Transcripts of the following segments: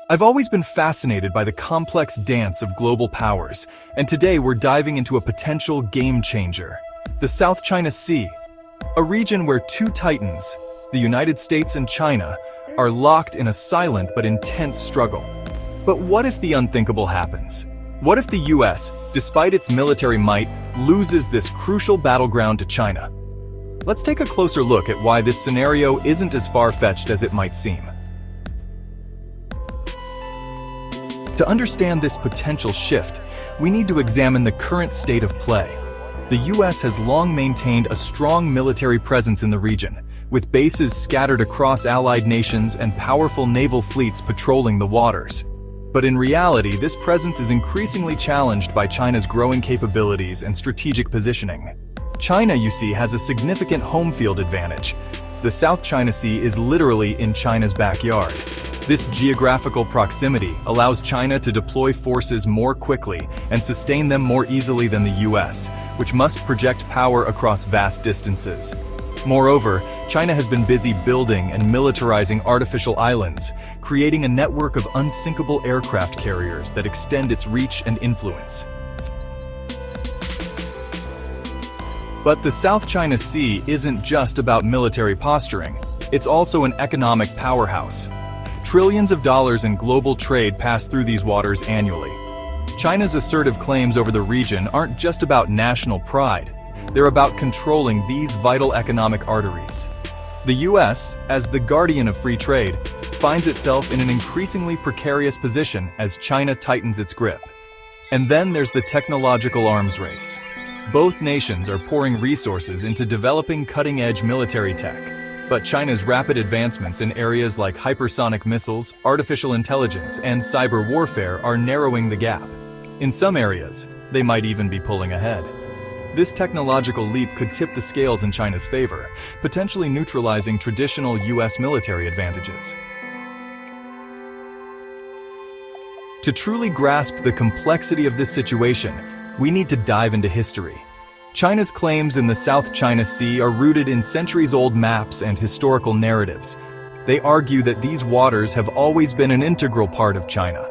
I've always been fascinated by the complex dance of global powers, and today we're diving into a potential game changer: the South China Sea, a region where two titans, the United States and China, are locked in a silent but intense struggle. But what if the unthinkable happens? What if the US, despite its military might, loses this crucial battleground to China? Let's take a closer look at why this scenario isn't as far-fetched as it might seem. To understand this potential shift, we need to examine the current state of play. The US has long maintained a strong military presence in the region, with bases scattered across allied nations and powerful naval fleets patrolling the waters. But in reality, this presence is increasingly challenged by China's growing capabilities and strategic positioning. China, you see, has a significant home field advantage. The South China Sea is literally in China's backyard. This geographical proximity allows China to deploy forces more quickly and sustain them more easily than the US, which must project power across vast distances. Moreover, China has been busy building and militarizing artificial islands, creating a network of unsinkable aircraft carriers that extend its reach and influence. But the South China Sea isn't just about military posturing. It's also an economic powerhouse. Trillions of dollars in global trade pass through these waters annually. China's assertive claims over the region aren't just about national pride. They're about controlling these vital economic arteries. The US, as the guardian of free trade, finds itself in an increasingly precarious position as China tightens its grip. And then there's the technological arms race. Both nations are pouring resources into developing cutting-edge military tech. But China's rapid advancements in areas like hypersonic missiles, artificial intelligence, and cyber warfare are narrowing the gap. In some areas, they might even be pulling ahead. This technological leap could tip the scales in China's favor, potentially neutralizing traditional US military advantages. To truly grasp the complexity of this situation, we need to dive into history. China's claims in the South China Sea are rooted in centuries-old maps and historical narratives. They argue that these waters have always been an integral part of China.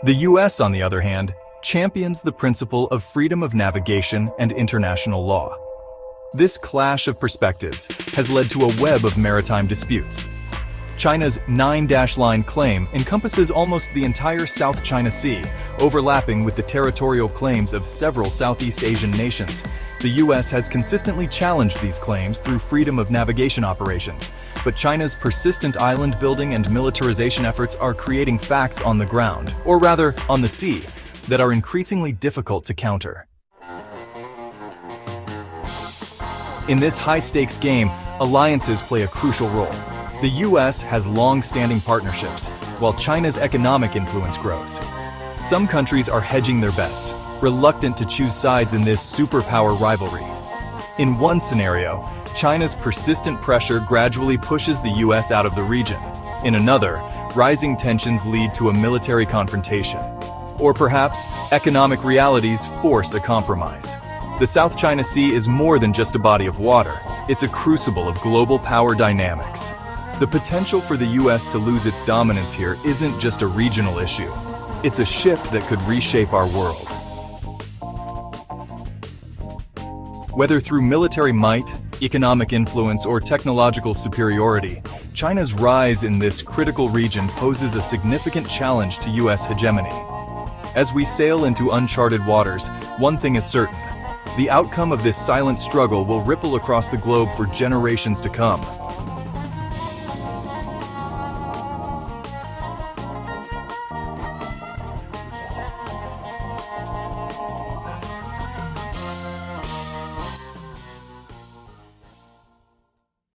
The US, on the other hand, champions the principle of freedom of navigation and international law. This clash of perspectives has led to a web of maritime disputes. China's Nine-Line claim encompasses almost the entire South China Sea, overlapping with the territorial claims of several Southeast Asian nations. The US has consistently challenged these claims through freedom of navigation operations, but China's persistent island building and militarization efforts are creating facts on the ground, or rather, on the sea, that are increasingly difficult to counter. In this high-stakes game, alliances play a crucial role. The US has long-standing partnerships, while China's economic influence grows. Some countries are hedging their bets, reluctant to choose sides in this superpower rivalry. In one scenario, China's persistent pressure gradually pushes the US out of the region. In another, rising tensions lead to a military confrontation. Or perhaps, economic realities force a compromise. The South China Sea is more than just a body of water. It's a crucible of global power dynamics. The potential for the US to lose its dominance here isn't just a regional issue. It's a shift that could reshape our world. Whether through military might, economic influence, or technological superiority, China's rise in this critical region poses a significant challenge to US hegemony. As we sail into uncharted waters, one thing is certain: the outcome of this silent struggle will ripple across the globe for generations to come.